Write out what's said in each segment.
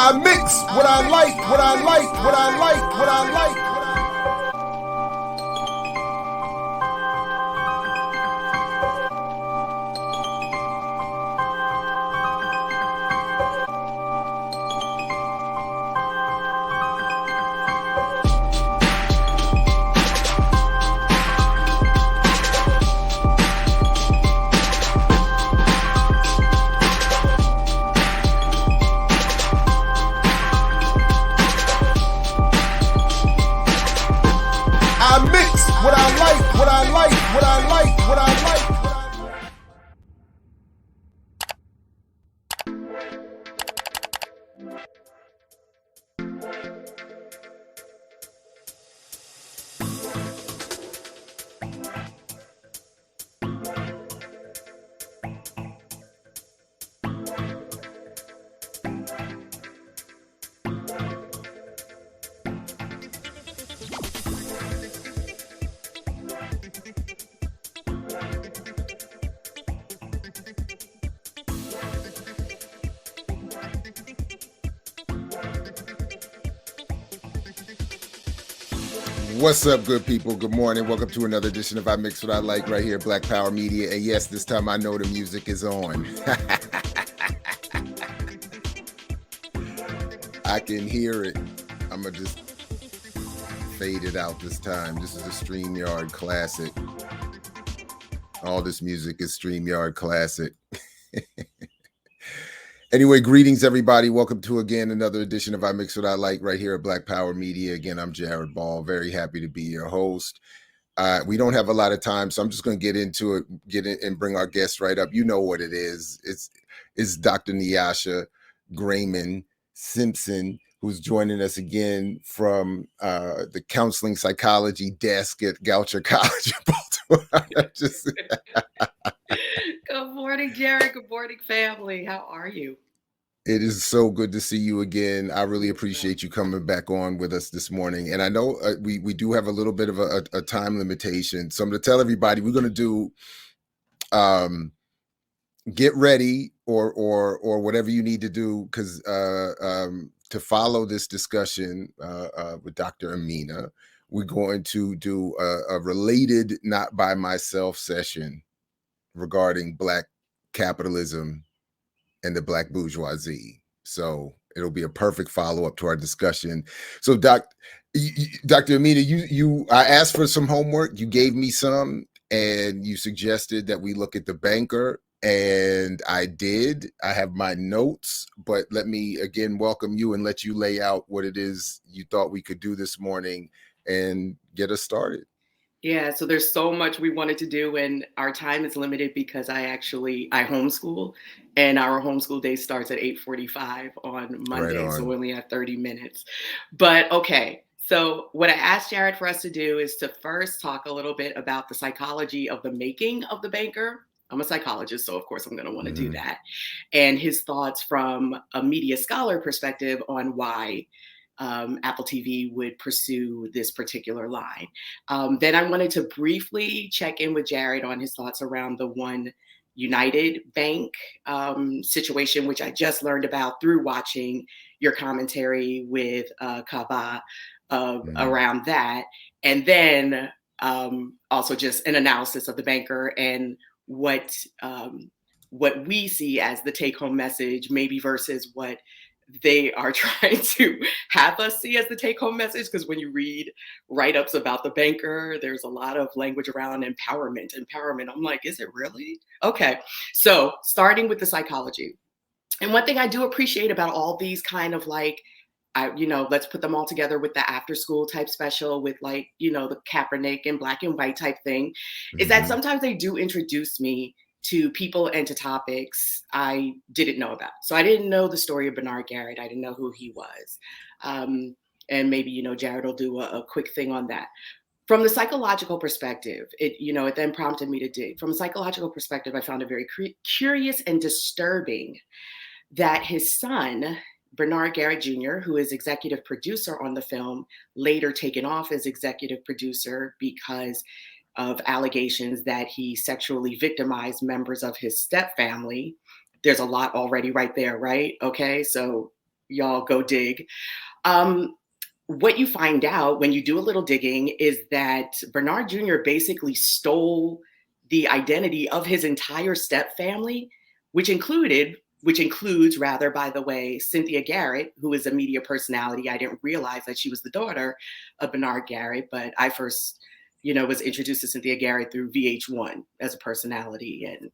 I mix what I like, what I like, what I like, what I like. I mix what I like, what I like, what I like, what I like. What's up, good people? Good morning. Welcome to another edition of I Mix What I Like right here at Black Power Media. And yes, this time I know the music is on. I can hear it. I'm going to just fade it out this time. This is a StreamYard classic. All this music is StreamYard classic. Anyway, greetings, everybody. Welcome to, again, another edition of I Mix What I Like right here at Black Power Media. Again, I'm Jared Ball. Very happy to be your host. We don't have a lot of time, so I'm just going to get into it, and bring our guest right up. You know what it is. It's Dr. Nyasha Grayman Simpson, who's joining us again from the counseling psychology desk at Goucher College in Baltimore. Good morning, Jared. Good morning, family. How are you? It is so good to see you again. I really appreciate you coming back on with us this morning. And I know we do have a little bit of a time limitation. So I'm going to tell everybody we're going to do get ready or whatever you need to do, because to follow this discussion with Dr. Amina, we're going to do a related Not By Myself session regarding Black capitalism and the Black bourgeoisie. So it'll be a perfect follow-up to our discussion. So Dr. Amina, I asked for some homework. You gave me some, and you suggested that we look at the banker, and I did. I have my notes, but let me again welcome you and let you lay out what it is you thought we could do this morning and get us started. Yeah, so there's so much we wanted to do, and our time is limited because I homeschool, and our homeschool day starts at 8:45 on Monday, Right on. so we only have 30 minutes. But okay, so what I asked Jared for us to do is to first talk a little bit about the psychology of the making of the banker. I'm a psychologist, so of course I'm going to want to do that, and his thoughts from a media scholar perspective on why Apple TV would pursue this particular line. Then I wanted to briefly check in with Jared on his thoughts around the One United Bank situation, which I just learned about through watching your commentary with Kaba around that. And then also just an analysis of the banker and what we see as the take-home message, maybe versus what they are trying to have us see as the take-home message. Because when you read write-ups about the banker, there's a lot of language around empowerment. I'm like, is it really? Okay, so starting with the psychology. And one thing I do appreciate about all these kind of like, let's put them all together with the after school type special with like, the Kaepernick and black and white type thing, is that sometimes they do introduce me to people and to topics I didn't know about. So I didn't know the story of Bernard Garrett. I didn't know who he was. And maybe, Jared will do a quick thing on that. From the psychological perspective, it then prompted me to dig. From a psychological perspective, I found it very curious and disturbing that his son, Bernard Garrett Jr., who is executive producer on the film, later taken off as executive producer because of allegations that he sexually victimized members of his step family. There's a lot already right there, right? Okay, so y'all go dig. Um, what you find out when you do a little digging is that Bernard Jr. basically stole the identity of his entire step family, which includes rather, by the way, Cynthia Garrett, who is a media personality. I didn't realize that she was the daughter of Bernard Garrett, but I first, was introduced to Cynthia Garrett through VH1 as a personality and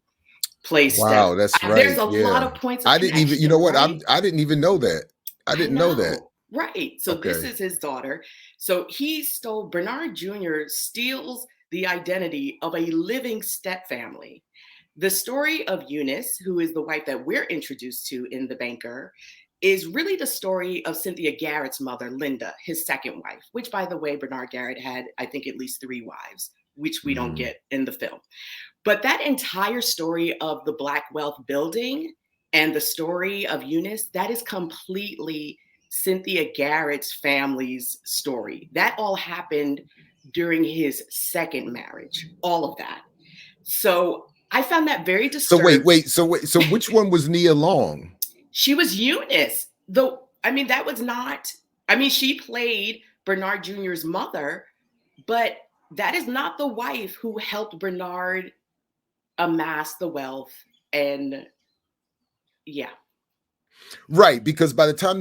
play step. Wow, that's There's right. a lot Yeah. of points of I didn't even, you know connection, what? right? I didn't even know that. I I didn't know that. know. Right. So this Okay. is his daughter. So Bernard Jr. steals the identity of a living step family. The story of Eunice, who is the wife that we're introduced to in The Banker, is really the story of Cynthia Garrett's mother, Linda, his second wife, which, by the way, Bernard Garrett had, I think, at least 3 wives, which we don't Mhm. get in the film. But that entire story of the Black wealth building and the story of Eunice, that is completely Cynthia Garrett's family's story. That all happened during his second marriage, all of that. So I found that very So disturbing. so which one was Nia Long? She was Eunice. Though, I mean, that was not, I mean, she played Bernard Jr.'s mother, but that is not the wife who helped Bernard amass the wealth. And yeah. Right, because by the time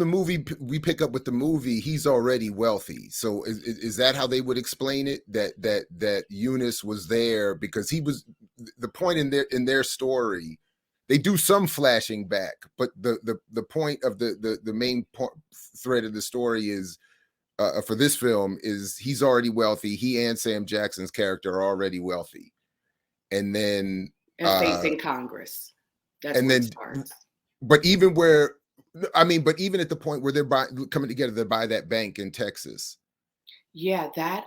we pick up with the movie, he's already wealthy. So is that how they would explain it? That Eunice was there because he was the point in their story. They do some flashing back, but the point of the main thread of the story is for this film is he's already wealthy. He and Sam Jackson's character are already wealthy, and then And facing Congress. That's and where it then starts. but even where but even at the point where they're coming together to buy that bank in Texas, Yeah, that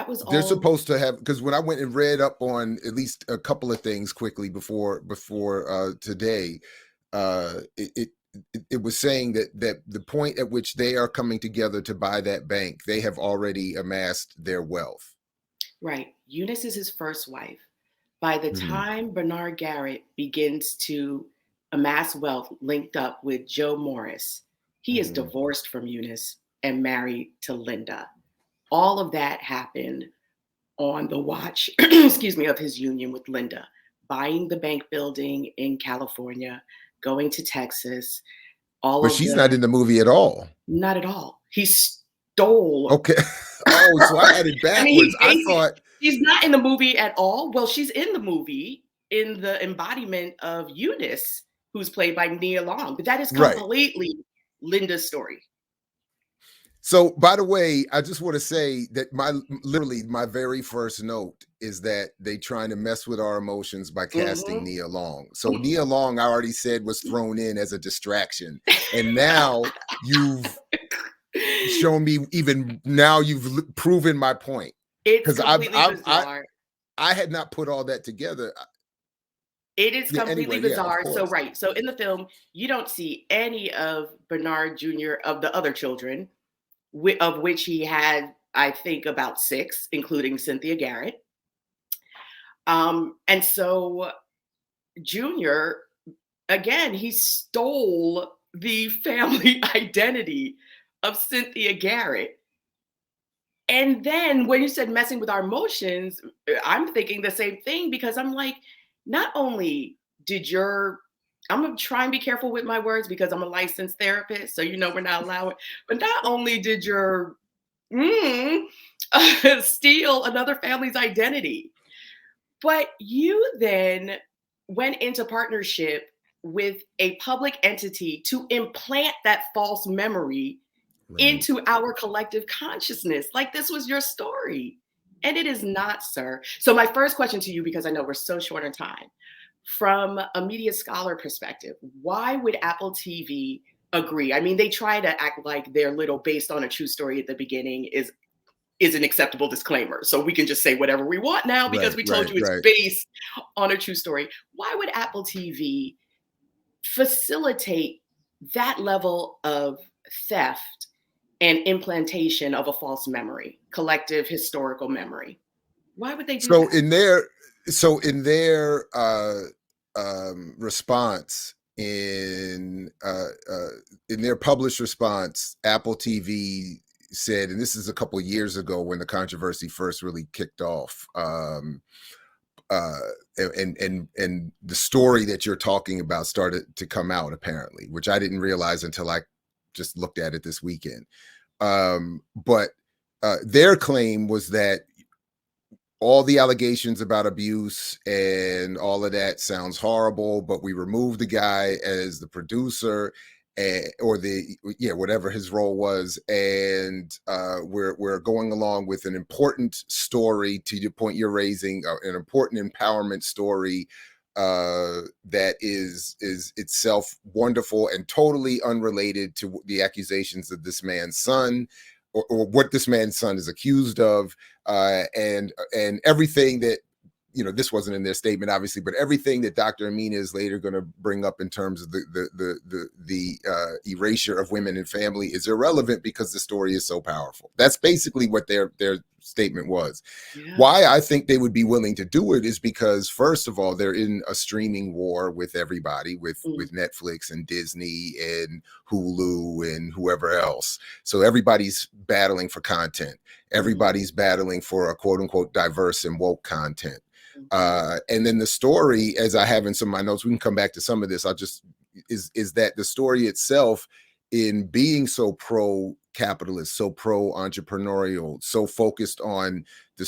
was they're all supposed to have, because when I went and read up on at least a couple of things quickly before today, it was saying that the point at which they are coming together to buy that bank, they have already amassed their wealth. right. Eunice is his first wife. By the Mhm. time Bernard Garrett begins to amass wealth linked up with Joe Morris, he is Mhm. divorced from Eunice and married to Linda. All of that happened on the watch, excuse me, of his union with Linda, buying the bank building in California, going to Texas, all But of she's not the, in the movie at all. not at all. He stole. Okay. Oh, so I had it I mean, he backwards. I basically, thought she's not in the movie at all. Well, she's in the movie in the embodiment of Eunice, who's played by Nia Long, but that is right. completely Linda's story. So, by the way, I just want to say that literally my very first note is that they trying to mess with our emotions by casting Mm-hmm. Nia Long. So Nia Long, I already said, was thrown in as a distraction, and now you've shown me even now you've proven my point It's because completely bizarre. I had not put all that together. It is Yeah. completely Anyway, yeah, of bizarre. So, course. right. So, in the film, you don't see any of Bernard Jr., of the other children, of which he had, I think, about 6, including Cynthia Garrett. And so, Jr., again, he stole the family identity of Cynthia Garrett. And then when you said messing with our emotions, I'm thinking the same thing because I'm like, not only did I'm gonna try and be careful with my words because I'm a licensed therapist, so we're not allowed. But not only did your mm, steal another family's identity, but you then went into partnership with a public entity to implant that false memory Right. into our collective consciousness. Like this was your story. And it is not, sir. So, my first question to you, because I know we're so short on time, from a media scholar perspective, why would Apple TV agree? I mean, they try to act like their little based on a true story at the beginning is an acceptable disclaimer. So we can just say whatever we want now because Right. we told Right. you it's Right. based on a true story. Why would Apple TV facilitate that level of theft and implantation of a false memory, collective historical memory? Why would they do So that? in their so in their response, in their published response, Apple TV said, and this is a couple of years ago when the controversy first really kicked off. And the story that you're talking about started to come out, apparently, which I didn't realize until I just looked at it this weekend. But their claim was that all the allegations about abuse and all of that sounds horrible, but we removed the guy as the producer, or whatever his role was, and we're going along with an important story, to the point you're raising, an important empowerment story that is itself wonderful and totally unrelated to the accusations of this man's son, or what this man's son is accused of, and everything that, this wasn't in their statement, obviously, but everything that Dr. Amina is later going to bring up in terms of the erasure of women and family is irrelevant because the story is so powerful. That's basically what their statement was. Yeah. Why I think they would be willing to do it is because, first of all, they're in a streaming war with everybody, with Netflix and Disney and Hulu and whoever else. So everybody's battling for content. Everybody's battling for a quote unquote diverse and woke content. And then the story, as I have in some of my notes, we can come back to some of this. Is that the story itself, in being so pro-capitalist, so pro-entrepreneurial, so focused on the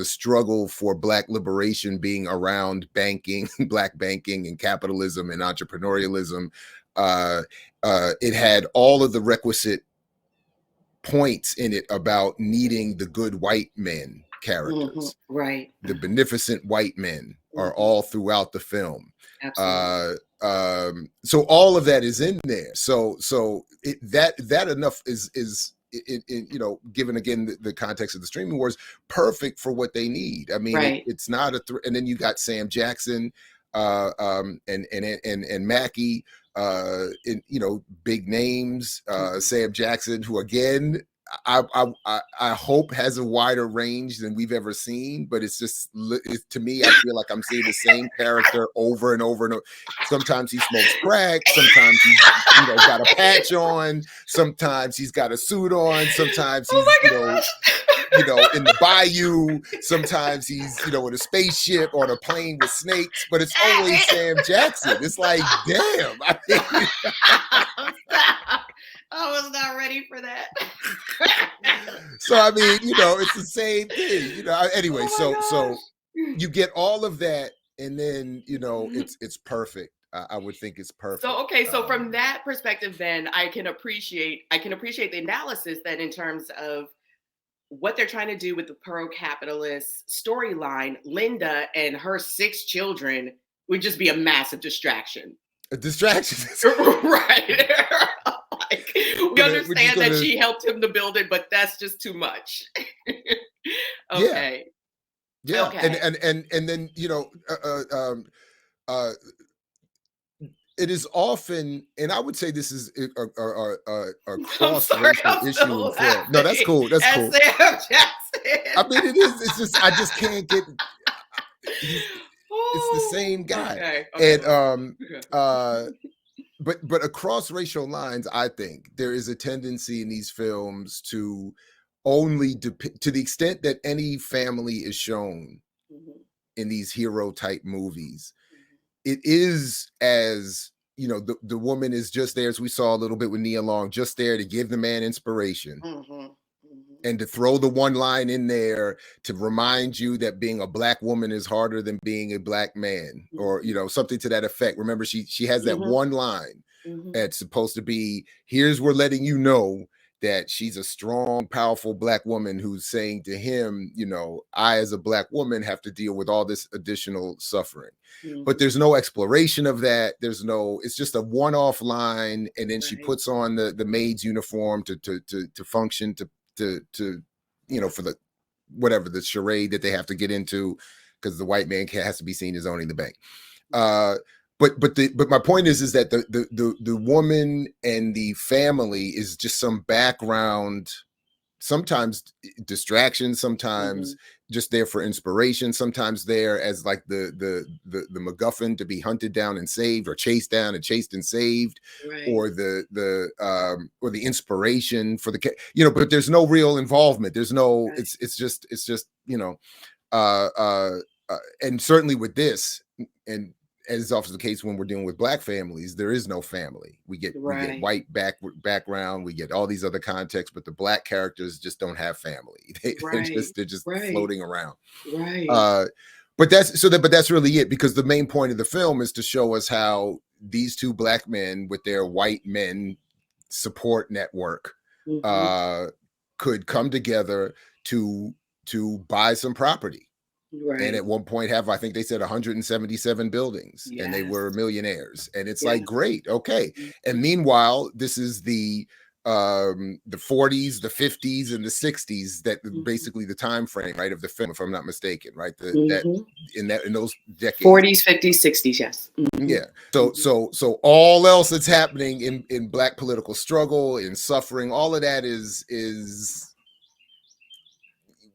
struggle for Black liberation being around banking, Black banking and capitalism and entrepreneurialism, it had all of the requisite points in it about needing the good white men characters. Right. The beneficent white men are all throughout the film. Absolutely. So all of that is in there. So that enough is given again the context of the streaming wars, perfect for what they need. I mean, right. It's not and then you got Sam Jackson and Mackie, big names. Sam Jackson, who again, I hope has a wider range than we've ever seen, but it's just, to me, I feel like I'm seeing the same character over and over and over. Sometimes he smokes crack, sometimes he's got a patch on, sometimes he's got a suit on, sometimes he's in the bayou, sometimes he's in a spaceship on a plane with snakes, but it's always Sam Jackson. It's like, damn. I was not ready for that. So I mean, it's the same thing. Anyway, so you get all of that, and then it's perfect. I would think it's perfect. So okay, so from that perspective, then I can appreciate the analysis then in terms of what they're trying to do with the pro-capitalist storyline. Linda and her 6 children would just be a massive distraction. A distraction, right? We understand that she helped him to build it, but that's just too much. Okay. Yeah. Okay. And then it is often, and I would say this is a cross-racial issue. No, that's cool. That's cool. Sam Jackson. I mean, it is. It's just I just can't get. It's the same guy, okay. And but across racial lines, I think there is a tendency in these films to only depict, to the extent that any family is shown in these hero type movies, it is as the woman is just there, as we saw a little bit with Nia Long, just there to give the man inspiration. And to throw the one line in there to remind you that being a Black woman is harder than being a Black man, or something to that effect. Remember, she has that one line that's supposed to be, we're letting you know that she's a strong, powerful Black woman who's saying to him, I as a Black woman have to deal with all this additional suffering. But there's no exploration of that. It's just a one-off line, and then she puts on the maid's uniform to function, to for the whatever the charade that they have to get into, because the white man has to be seen as owning the bank. But my point is that the woman and the family is just some background sometimes distraction, sometimes just there for inspiration, sometimes there as like the MacGuffin to be hunted down and saved, or chased down and chased and saved, Right. or the inspiration for the, you know, but there's no real involvement. There's no, Right. it's just, you know, and certainly with this, and as is often the case when we're dealing with Black families, there is no family. We get white background, we get all these other contexts, but the Black characters just don't have family. They're just floating around. Right. But that's really it, because the main point of the film is to show us how these two Black men with their white men support network could come together to buy some property. Right. And at one point have, I think they said 177 buildings, and they were millionaires. And it's like, great. Okay. And meanwhile, this is the 40s, the 50s, and the 60s, that basically the time frame, right, of the film, if I'm not mistaken, right? That in those decades. 40s, 50s, 60s, yes. Yeah. So all else that's happening in Black political struggle, in suffering, all of that is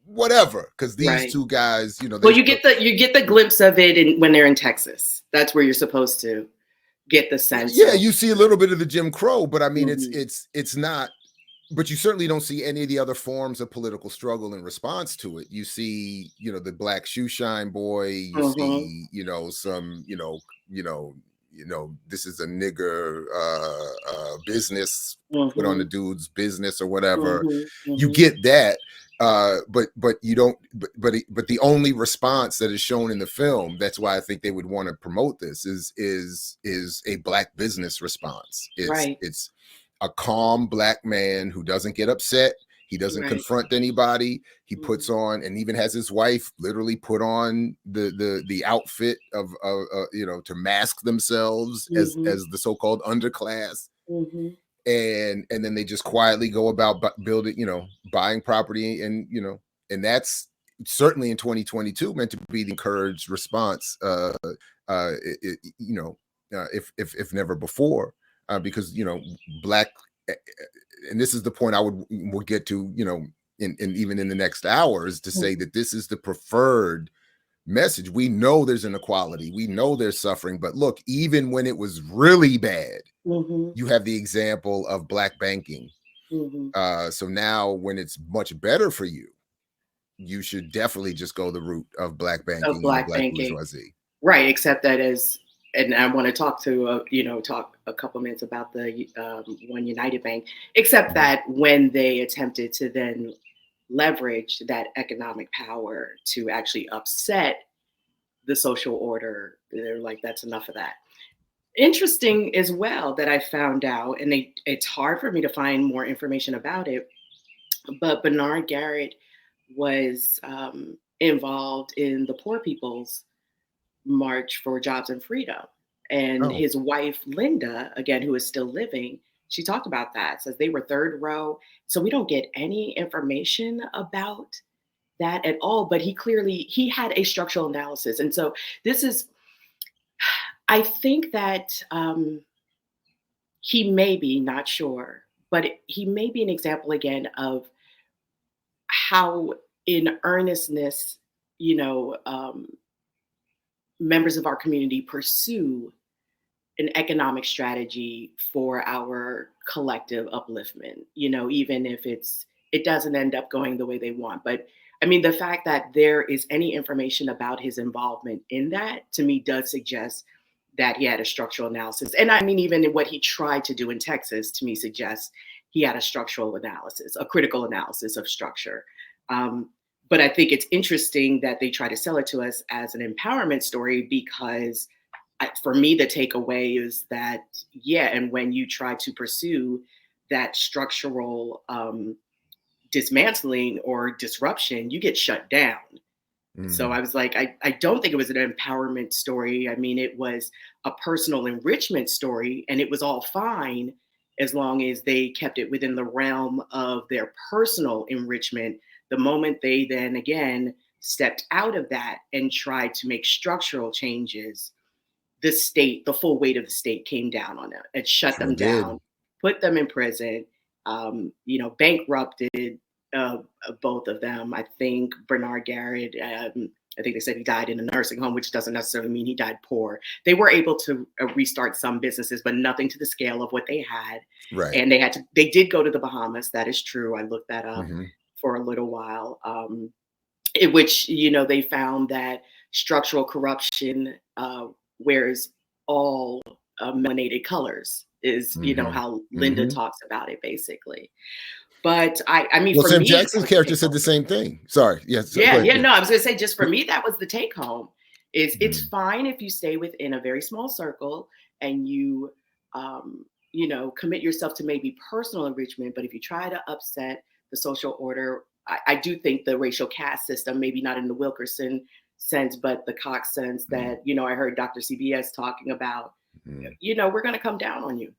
whatever, because these two guys, you know, well, you get the glimpse of it when they're in Texas. That's where you're supposed to get the sense. Yeah, you see a little bit of the Jim Crow, but I mean, it's not. But you certainly don't see any of the other forms of political struggle in response to it. You see, you know, the Black shoe shine boy. You see, you know, some, you know, this is a nigger business put on the dude's business or whatever. You get that. But you don't. But the only response that is shown in the film, that's why I think they would want to promote this, is a Black business response. It's a calm Black man who doesn't get upset. He doesn't confront anybody. He puts on, and even has his wife literally put on the outfit of you know, to mask themselves as the so-called underclass. And then they just quietly go about building, you know, buying property, and, you know, and that's certainly in 2022 meant to be the encouraged response, you know, if never before, because, you know, Black, and this is the point we'll get to, you know, in even in the next hours, to say that this is the preferred message. We know there's inequality, we know there's suffering, but look, even when it was really bad, you have the example of Black banking. So now when it's much better for you, you should definitely just go the route of Black banking and Black bourgeoisie. Right, except that and I want to talk to talk a couple minutes about the One United Bank, except that when they attempted to then leverage that economic power to actually upset the social order, they're like, that's enough of that. Interesting as well that I found out, and it's hard for me to find more information about it, but Bernard Garrett was involved in the Poor People's March for Jobs and Freedom. And his wife, Linda, again, who is still living, she talked about that, says they were third row. So we don't get any information about that at all, but he had a structural analysis. And so this is, I think that he may be, not sure, but he may be an example again of how in earnestness, you know, members of our community pursue an economic strategy for our collective upliftment, you know, even if it doesn't end up going the way they want. But I mean, the fact that there is any information about his involvement in that, to me, does suggest that he had a structural analysis. And I mean, even what he tried to do in Texas, to me, suggests he had a structural analysis, a critical analysis of structure. But I think it's interesting that they try to sell it to us as an empowerment story, because for me, the takeaway is that, and when you try to pursue that structural dismantling or disruption, you get shut down. So I was like, I don't think it was an empowerment story. I mean, it was a personal enrichment story, and it was all fine as long as they kept it within the realm of their personal enrichment. The moment they then again stepped out of that and tried to make structural changes, the state, the full weight of the state came down on it. It shut them down, put them in prison, you know, bankrupted both of them. I think Bernard Garrett, I think they said he died in a nursing home, which doesn't necessarily mean he died poor. They were able to restart some businesses, but nothing to the scale of what they had. Right. And they did go to the Bahamas. That is true. I looked that up for a little while, in which, they found that structural corruption wears all melanated colors is, how Linda talks about it, basically. But I mean, well, for Sam me, Jackson's character said the same thing. Sorry. Yes. Yeah. No, I was going to say, just for me, that was the take home. It's fine if you stay within a very small circle and you, commit yourself to maybe personal enrichment. But if you try to upset the social order, I do think the racial caste system, maybe not in the Wilkerson sense, but the Cox sense that, I heard Dr. CBS talking about, we're going to come down on you.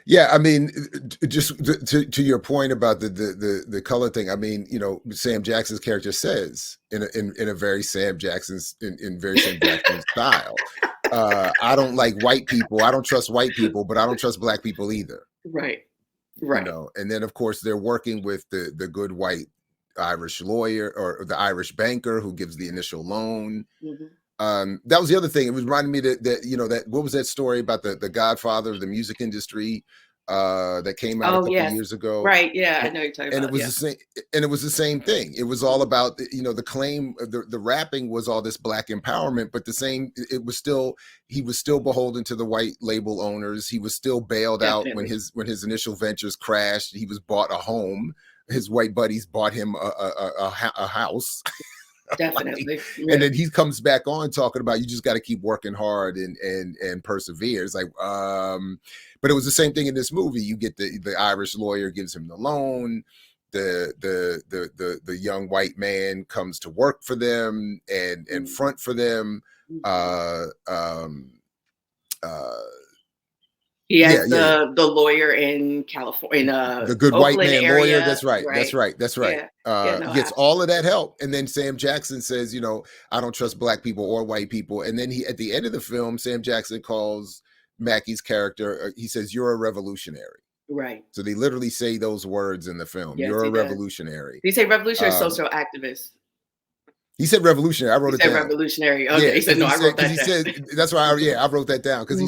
Yeah, I mean, just to your point about the color thing. I mean, Sam Jackson's character says in a very Sam Jackson's in very Sam Jackson style, I don't like white people. I don't trust white people, but I don't trust black people either. Right. And then of course they're working with the good white Irish lawyer or the Irish banker who gives the initial loan. That was the other thing. It was reminding me that what was that story about the godfather of the music industry that came out a couple years ago? Right. Yeah, I know you're talking about. And it was the same. And it was the same thing. It was all about the claim. The rapping was all this black empowerment, but he was still beholden to the white label owners. He was still bailed out when his initial ventures crashed. He was bought a home. His white buddies bought him a house. Definitely. And then he comes back on talking about you just got to keep working hard and persevere. It's like, but it was the same thing in this movie. You get the Irish lawyer gives him the loan. The young white man comes to work for them and front for them. He has the lawyer in California, the good Oakland white man area. lawyer. That's right. Gets all of that help, and then Sam Jackson says, I don't trust black people or white people. And then at the end of the film, Sam Jackson calls Mackey's character. He says, "You're a revolutionary." Right. So they literally say those words in the film. Yes, you're a revolutionary. Did he say revolutionary social activist? He said revolutionary. I wrote it down. Revolutionary. Okay. Yeah, he said, no, I wrote that down. He said, that's why I wrote that down. Because he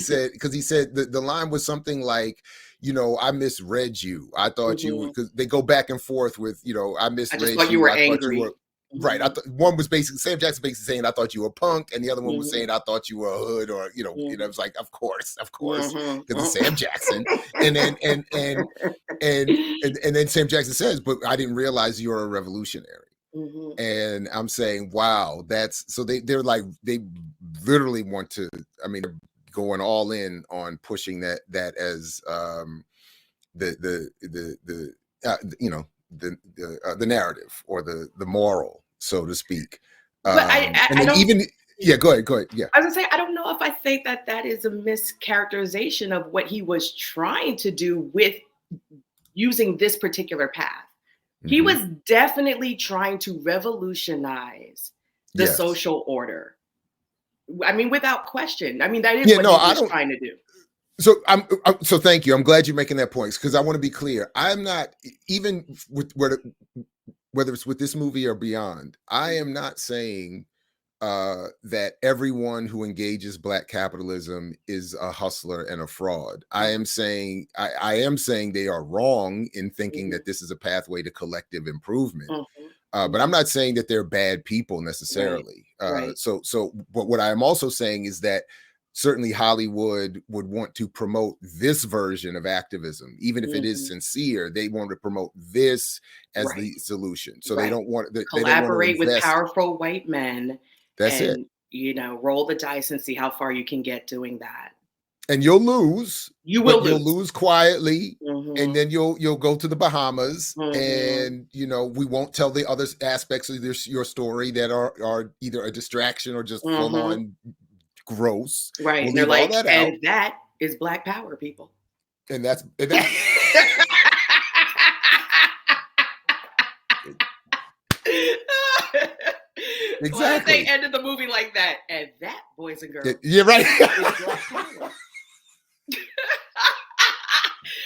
said the line was something like, I misread you. I thought you were, because they go back and forth with, I misread you. I just thought you were angry. Right. One was basically, Sam Jackson basically saying, I thought you were punk. And the other one was saying, I thought you were a hood or, it was like, of course, because it's Sam Jackson. And then Sam Jackson says, but I didn't realize you're a revolutionary. And I'm saying, wow, they're like, they literally want to, they're going all in on pushing that as the narrative or the moral, so to speak. But go ahead. Yeah. I was gonna say, I don't know if I think that is a mischaracterization of what he was trying to do with using this particular path. He was definitely trying to revolutionize the social order. Without question. That is what he was trying to do. So thank you. I'm glad you're making that point, because I want to be clear. I'm not, even with whether it's with this movie or beyond, I am not saying that everyone who engages Black capitalism is a hustler and a fraud. I am saying they are wrong in thinking that this is a pathway to collective improvement. But I'm not saying that they're bad people necessarily. Right. But what I am also saying is that certainly Hollywood would want to promote this version of activism, even if it is sincere. They want to promote this as the solution. So they don't want to collaborate with powerful white men. That's it. Roll the dice and see how far you can get doing that. And you'll lose. You'll lose quietly, and then you'll go to the Bahamas, and we won't tell the other aspects of your story that are either a distraction or just full on gross. Right. We'll and they're like, and that is Black power, people. And that's exactly. They ended the movie like that, and that, boys and girls, you're right.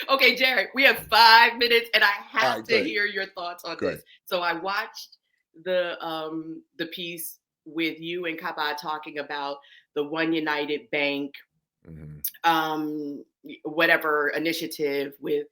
Okay, Jared, we have 5 minutes, and I All have right, to good. hear your thoughts on Good. this. So I watched the piece with you and Kaba talking about the One United Bank, Mhm. whatever initiative with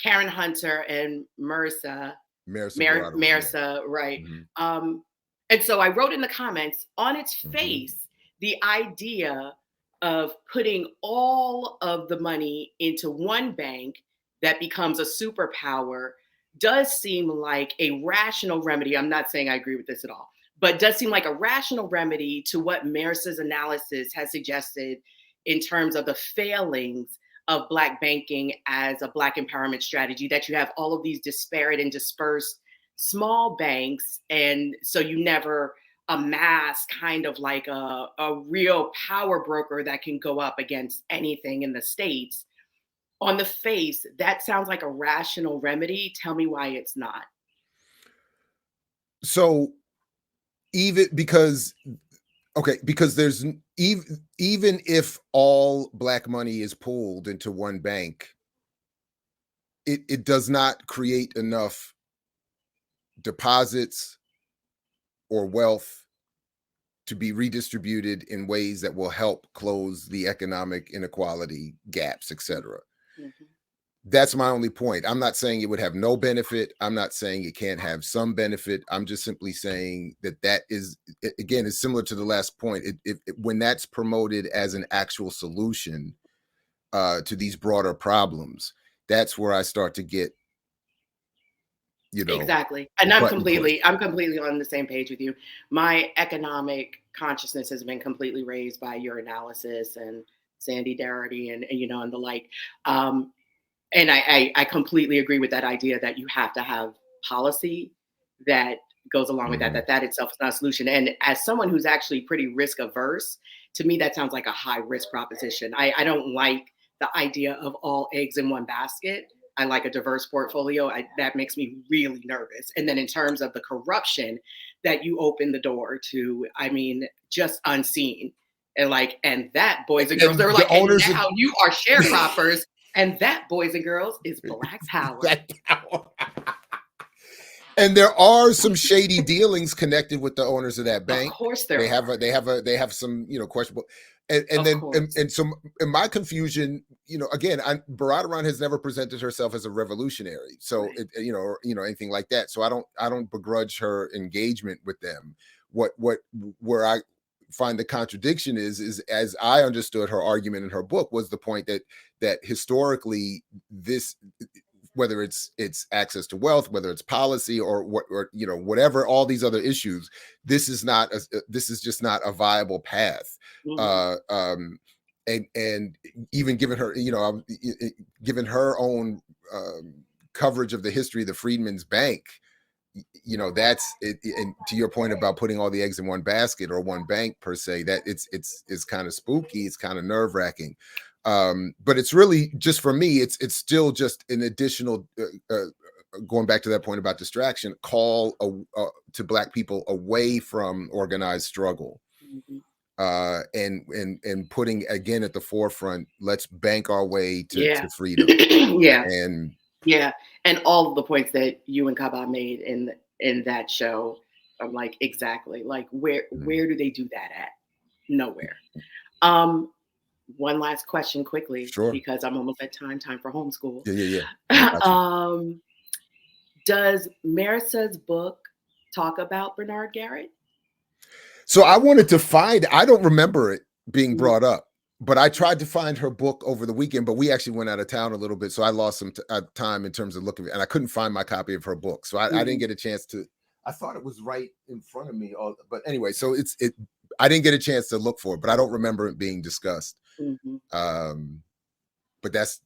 Karen Hunter and Marissa Baradawan, yeah. Marissa, right? Mhm. Um, and so I wrote in the comments, on its Mhm. face, the idea of putting all of the money into one bank that becomes a superpower does seem like a rational remedy. I'm not saying I agree with this at all, but does seem like a rational remedy to what Marissa's analysis has suggested in terms of the failings of Black banking as a Black empowerment strategy, that you have all of these disparate and dispersed small banks. And so you never amass kind of like a real power broker that can go up against anything in the States. On the face, that sounds like a rational remedy. Tell me why it's not. So even because because there's even if all Black money is pooled into one bank, it does not create enough deposits or wealth to be redistributed in ways that will help close the economic inequality gaps, etc. Mhm. That's my only point. I'm not saying it would have no benefit. I'm not saying it can't have some benefit. I'm just simply saying that is, again, is similar to the last point. When that's promoted as an actual solution to these broader problems, that's where I start to get, Exactly. And button push. I'm completely on the same page with you. My economic consciousness has been completely raised by your analysis and Sandy Darity and the like. Um, and I completely agree with that idea that you have to have policy that goes along with that, Mhm. that itself is not a solution. And as someone who's actually pretty risk averse, to me, that sounds like a high risk proposition. I don't like the idea of all eggs in one basket. I like a diverse portfolio. That makes me really nervous. And then in terms of the corruption that you open the door to, I mean, just unseen. And that, boys and girls, And they were the like, and owners of now you are sharecroppers. And that, boys and girls, is Black power. that power. And there are some shady dealings connected with the owners of that Of bank. course there are. They have some questionable, and Of then course. and so in my confusion, again, Baradaran has never presented herself as a revolutionary, so Right. or anything like that. So I don't begrudge her engagement with them. What where I find the contradiction is as I understood her argument in her book was the point that historically this, whether it's access to wealth, whether it's policy or what, or whatever, all these other issues, this is just not a viable path. Mhm. And even given her, given her own coverage of the history of the Freedmen's Bank, that's it. And to your point about putting all the eggs in one basket or one bank per se, that it's kind of spooky, it's kind of nerve-wracking. But it's really, just for me, it's still just an additional going back to that point about distraction, call to Black people away from organized struggle, Mhm. and putting again at the forefront, let's bank our way Yeah. to freedom. Yeah. And Yeah. And all of the points that you and Kaba made in that show, I'm like, exactly. Like where do they do that at? Nowhere. Um, One last question quickly, sure. because I'm almost at time for homeschool. Yeah. I got you. um, does Marissa's book talk about Bernard Garrett? So I wanted to find, I don't remember it being Mhm. brought up, but I tried to find her book over the weekend, but we actually went out of town a little bit. So I lost some time in terms of looking, and I couldn't find my copy of her book. So I didn't Mhm. get a chance to, I thought it was right in front of me. But anyway, so I didn't get a chance to look for it, but I don't remember it being discussed. Mhm. Um, but that's,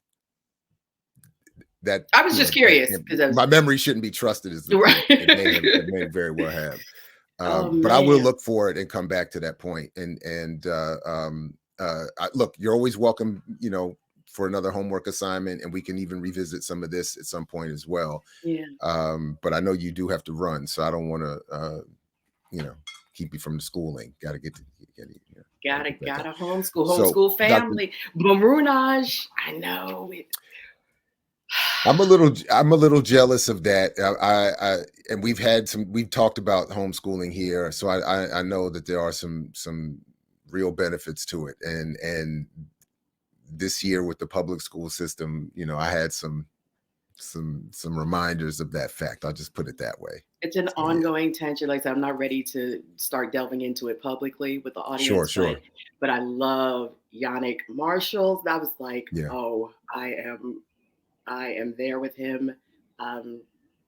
that, I was just curious because I was my memory shouldn't be trusted is the point. It may very well have. Oh But I will man. look for it and come back to that point. Look, you're always welcome, for another homework assignment, and we can even revisit some of this at some point as well. Yeah. But I know you do have to run, so I don't want to, keep you from the schooling. Got to Gotta get back on. gotta homeschool, So, homeschool Dr. family. Maroonage, I know it. I'm a little jealous of that. And we've talked about homeschooling here, so I know that there are some real benefits to it. And this year with the public school system, you know, I had some reminders of that fact. I'll just put it that way. It's an So yeah, ongoing tension. Like I said, I'm not ready to start delving into it publicly with the sure, audience, sure, but I love Yannick Marshall. That was like, yeah, oh, I am there with him. Um,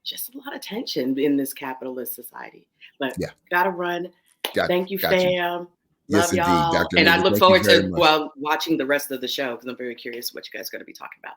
just a lot of tension in this capitalist society. But yeah. gotta run. Thank you, Got you. fam. Yes, Love indeed, y'all. Dr. And I Amina. look Thank you forward very to much. watching the rest of the show because I'm very curious what you guys are going to be talking about.